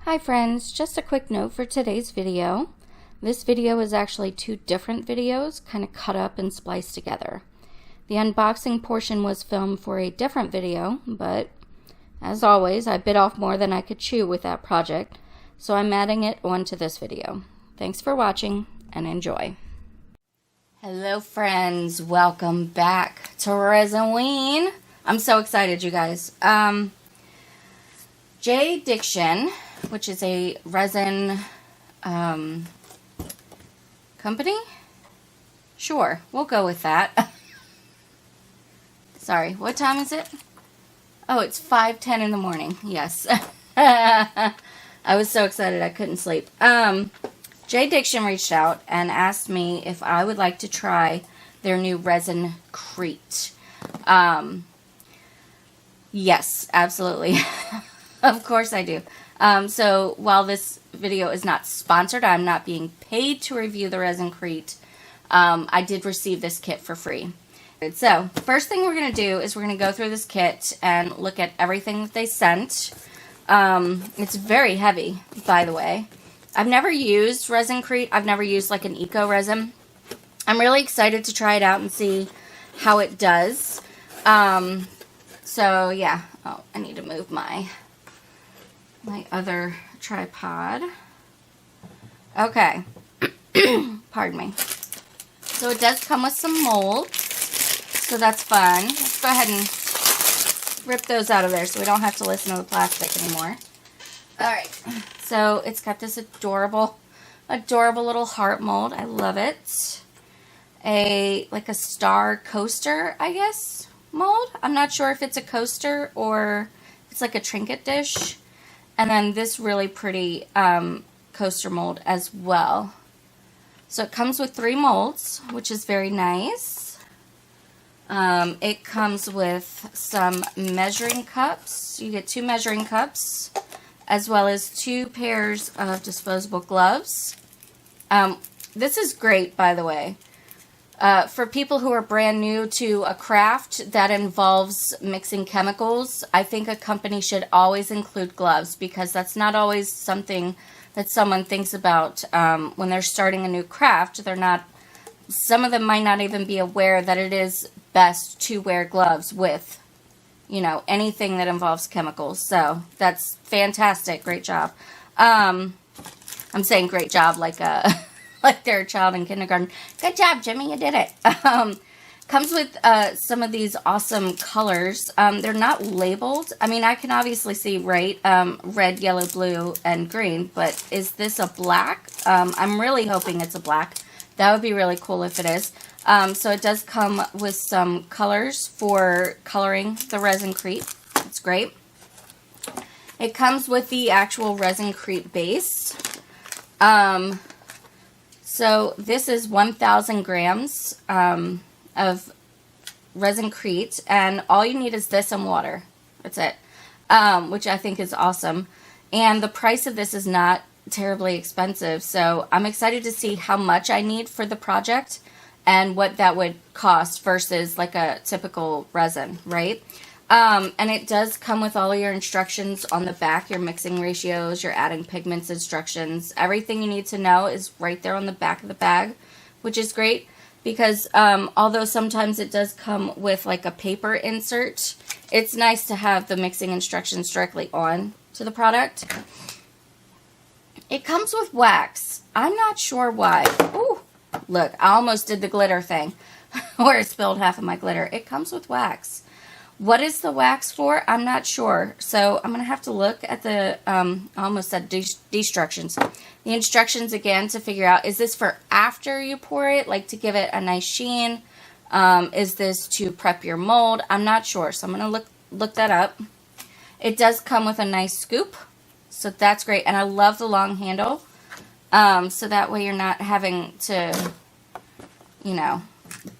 Hi friends, just a quick note for today's video. This video is actually two different videos, kind of cut up and spliced together. The unboxing portion was filmed for a different video, but as always, I bit off more than I could chew with that project, so I'm adding it onto this video. Thanks for watching and enjoy. Hello friends, welcome back to Resinween. I'm so excited, you guys. JDiction, which is a resin company? Sure, we'll go with that. Sorry, what time is it? Oh, it's 5:10 in the morning. Yes. I was so excited I couldn't sleep. JDiction reached out and asked me if I would like to try their new ResinCrete. Yes, absolutely. Of course I do. So while this video is not sponsored, I'm not being paid to review the ResinCrete. I did receive this kit for free. So first thing we're going to do is we're going to go through this kit and look at everything that they sent. It's very heavy, by the way. I've never used ResinCrete. I've never used like an eco resin. I'm really excited to try it out and see how it does. So yeah, oh, I need to move my other tripod. Okay. Pardon me. So it does come with some molds, so that's fun. Let's go ahead and rip those out of there so we don't have to listen to the plastic anymore. Alright, so it's got this adorable little heart mold. I love it. Like a star coaster, I guess, mold. I'm not sure if it's a coaster or it's like a trinket dish. And then this really pretty coaster mold as well. So it comes with 3 molds, which is very nice. It comes with some measuring cups. You get 2 measuring cups, as well as 2 pairs of disposable gloves. This is great, by the way. For people who are brand new to a craft that involves mixing chemicals, I think a company should always include gloves, because that's not always something that someone thinks about when they're starting a new craft. Some of them might not even be aware that it is best to wear gloves with, anything that involves chemicals. So that's fantastic. Great job. I'm saying great job like they're a child in kindergarten. Good job, Jimmy, you did it. Comes with some of these awesome colors. They're not labeled. I mean, I can obviously see, right, red, yellow, blue, and green, but is this a black? I'm really hoping it's a black. That would be really cool if it is. So it does come with some colors for coloring the ResinCrete. It's great. It comes with the actual ResinCrete base. So this is 1,000 grams of ResinCrete, and all you need is this and water. That's it, which I think is awesome. And the price of this is not terribly expensive, so I'm excited to see how much I need for the project and what that would cost versus like a typical resin, right? And it does come with all of your instructions on the back, your mixing ratios, your adding pigments instructions. Everything you need to know is right there on the back of the bag, which is great because although sometimes it does come with like a paper insert, it's nice to have the mixing instructions directly on to the product. It comes with wax. I'm not sure why. Ooh, look, I almost did the glitter thing where it spilled half of my glitter. It comes with wax. What is the wax for? I'm not sure. So I'm going to have to look at the, I almost said instructions. The instructions again to figure out, is this for after you pour it, like to give it a nice sheen? Is this to prep your mold? I'm not sure. So I'm going to look that up. It does come with a nice scoop. So that's great. And I love the long handle. So that way you're not having to,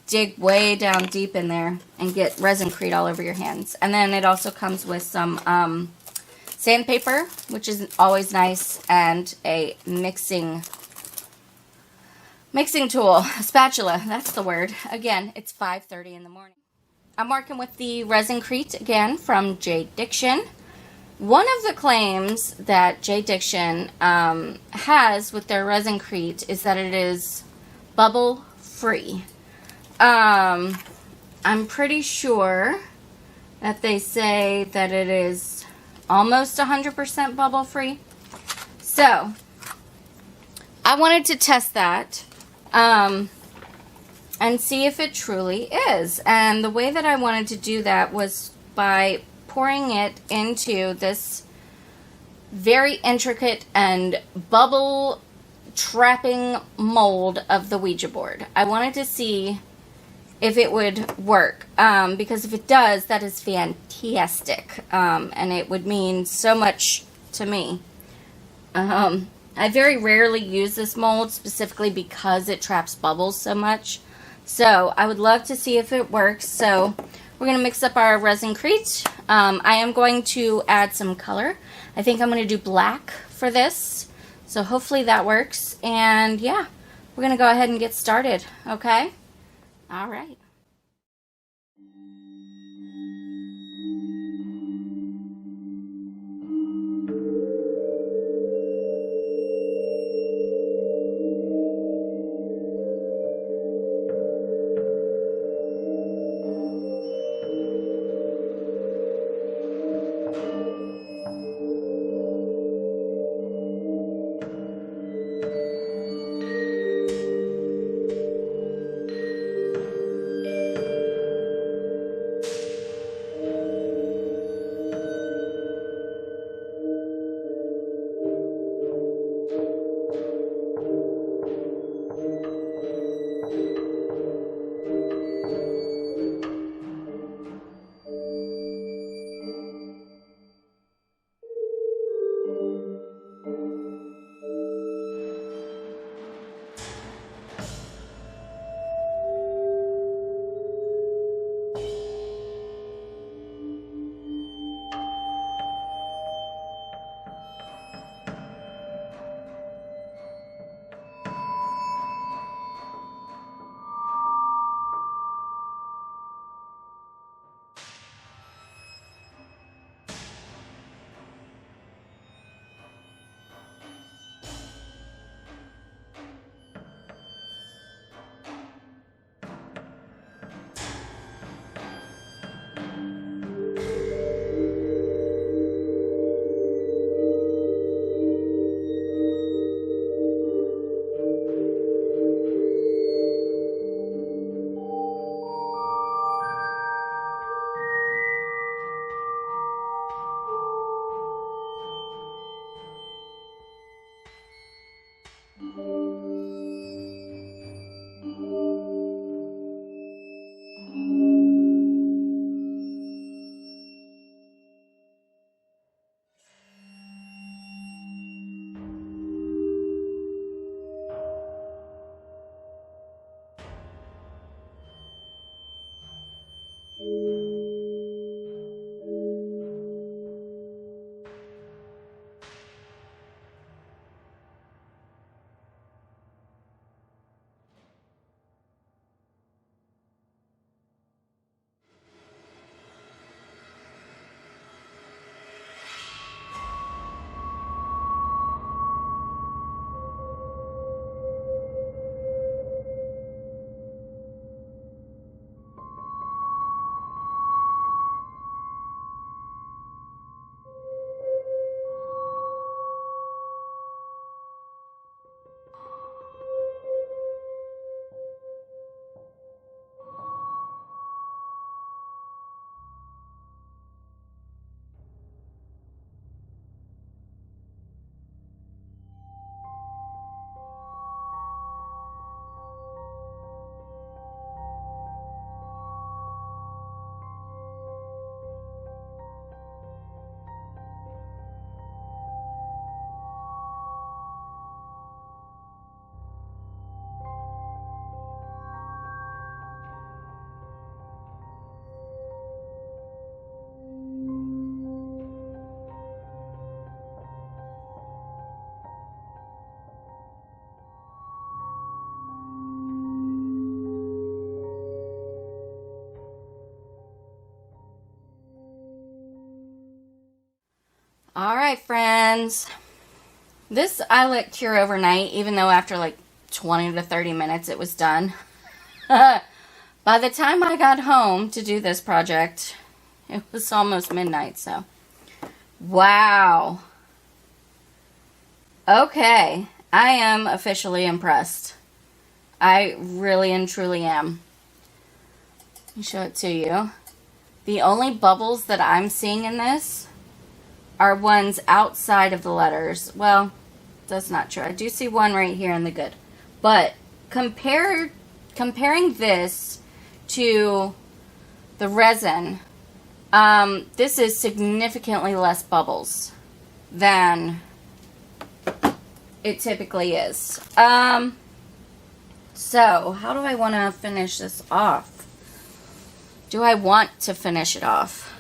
dig way down deep in there and get ResinCrete all over your hands. And then it also comes with some sandpaper, which is always nice, and a mixing tool, a spatula, that's the word. Again, it's 5:30 in the morning. I'm working with the ResinCrete again from JDiction. One of the claims that JDiction has with their ResinCrete is that it is bubble free. I'm pretty sure that they say that it is almost 100% bubble free. So I wanted to test that and see if it truly is. And the way that I wanted to do that was by pouring it into this very intricate and bubble trapping mold of the Ouija board. I wanted to see if it would work, because if it does, that is fantastic, and it would mean so much to me. I very rarely use this mold specifically because it traps bubbles so much. So I would love to see if it works. So we're going to mix up our ResinCrete. I am going to add some color. I think I'm going to do black for this. So hopefully that works. And yeah, we're going to go ahead and get started. Okay? All right. All right, friends. This I let cure overnight, even though after like 20 to 30 minutes it was done. By the time I got home to do this project, it was almost midnight, so. Wow. Okay, I am officially impressed. I really and truly am. Let me show it to you. The only bubbles that I'm seeing in this are ones outside of the letters. Well, that's not true. I do see one right here in the good. But comparing this to the resin, this is significantly less bubbles than it typically is. So, how do I want to finish this off? Do I want to finish it off?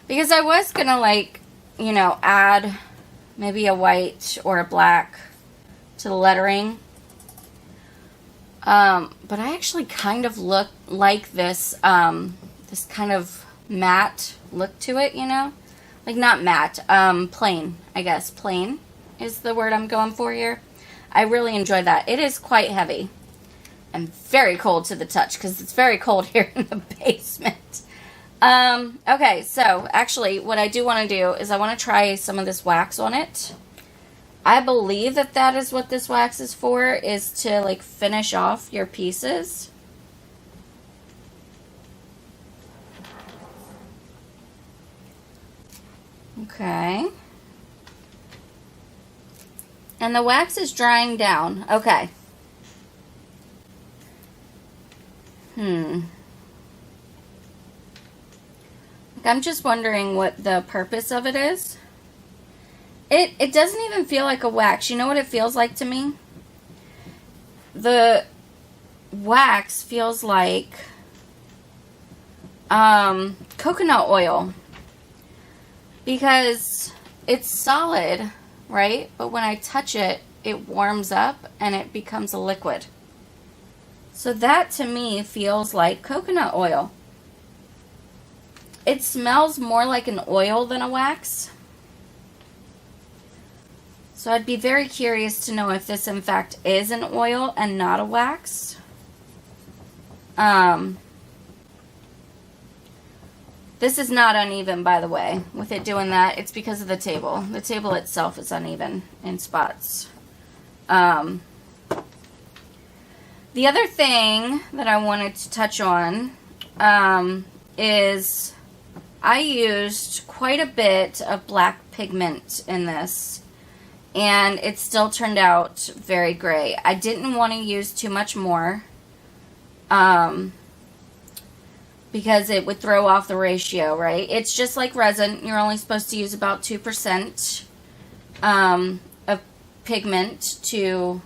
Because I was going to, like, you know, add maybe a white or a black to the lettering. But I actually kind of like this, this kind of matte look to it, you know? Like, not matte, plain, I guess. Plain is the word I'm going for here. I really enjoy that. It is quite heavy and very cold to the touch because it's very cold here in the basement. Okay, so actually what I do want to do is I want to try some of this wax on it. I believe that that is what this wax is for, is to like finish off your pieces. Okay. And the wax is drying down. Okay. I'm just wondering what the purpose of it is. It doesn't even feel like a wax. You know what it feels like to me? The wax feels like coconut oil. Because it's solid, right? But when I touch it, it warms up and it becomes a liquid. So that to me feels like coconut oil. It smells more like an oil than a wax. So I'd be very curious to know if this in fact is an oil and not a wax. This is not uneven, by the way, with it doing that. It's because of the table. The table itself is uneven in spots. The other thing that I wanted to touch on is I used quite a bit of black pigment in this, and it still turned out very gray. I didn't want to use too much more because it would throw off the ratio, right? It's just like resin. You're only supposed to use about 2% of pigment to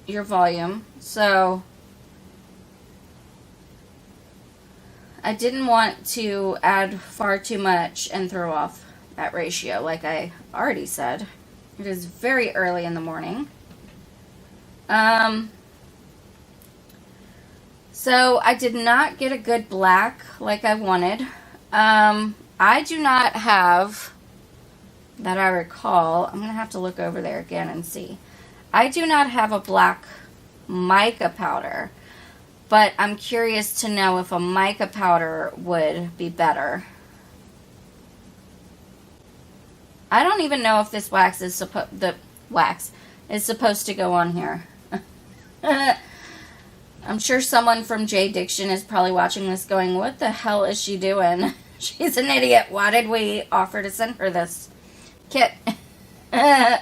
your volume. So I didn't want to add far too much and throw off that ratio, like I already said. It is very early in the morning. So I did not get a good black like I wanted. I do not have, that I recall, I'm going to have to look over there again and see. I do not have a black mica powder, but I'm curious to know if a mica powder would be better. I don't even know if this wax is supposed to go on here. I'm sure someone from JDiction is probably watching this going, what the hell is she doing? She's an idiot. Why did we offer to send her this kit? Okay.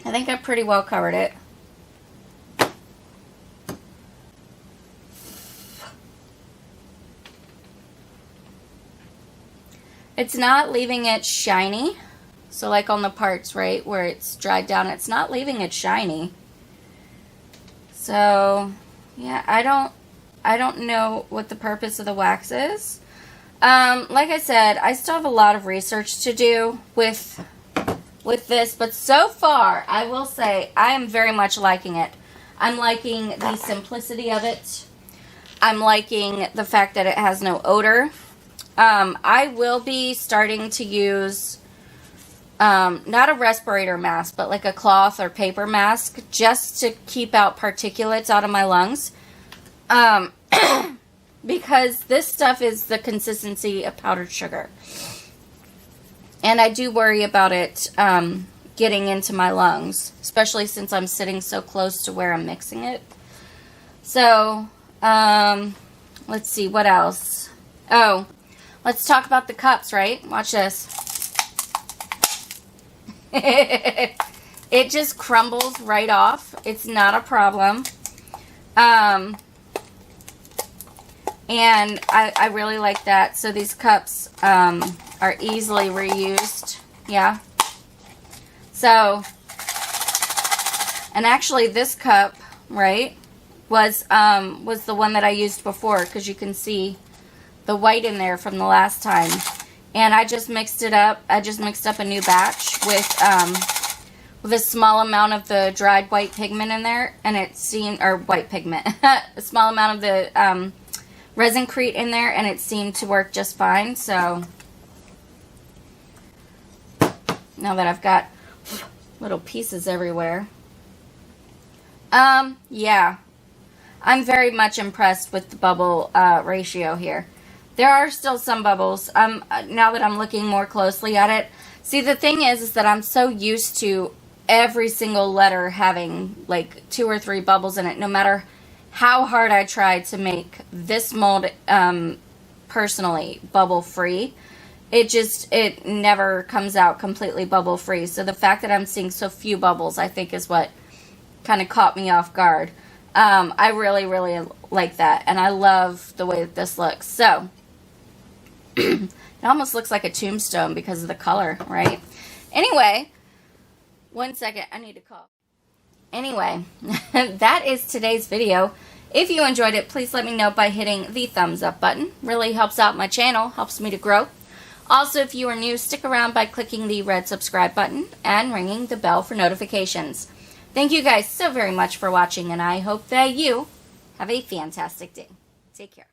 I think I pretty well covered it. It's not leaving it shiny. So like on the parts, right, where it's dried down, it's not leaving it shiny. So, yeah, I don't know what the purpose of the wax is. Like I said, I still have a lot of research to do with this, but so far, I will say, I am very much liking it. I'm liking the simplicity of it. I'm liking the fact that it has no odor. I will be starting to use not a respirator mask, but like a cloth or paper mask, just to keep out particulates out of my lungs. Because this stuff is the consistency of powdered sugar. And I do worry about it getting into my lungs, especially since I'm sitting so close to where I'm mixing it. So, let's see, what else? Oh, let's talk about the cups, right? Watch this. It just crumbles right off. It's not a problem. And I really like that. So these cups are easily reused. Yeah. So, and actually this cup, right, was the one that I used before, because you can see the white in there from the last time. And I just mixed it up. I just mixed up a new batch with a small amount of the dried white pigment in there, and it seemed, or white pigment, a small amount of the ResinCrete in there, and it seemed to work just fine. So now that I've got little pieces everywhere, yeah, I'm very much impressed with the bubble ratio here. There are still some bubbles. Now that I'm looking more closely at it, see, the thing is that I'm so used to every single letter having like 2 or 3 bubbles in it, no matter how hard I try to make this mold personally bubble free. It never comes out completely bubble free. So the fact that I'm seeing so few bubbles, I think, is what kind of caught me off guard. I really, really like that, and I love the way that this looks. So it almost looks like a tombstone because of the color, right? Anyway, one second, I need to cough. Anyway, that is today's video. If you enjoyed it, please let me know by hitting the thumbs up button. Really helps out my channel, helps me to grow. Also, if you are new, stick around by clicking the red subscribe button and ringing the bell for notifications. Thank you guys so very much for watching, and I hope that you have a fantastic day. Take care.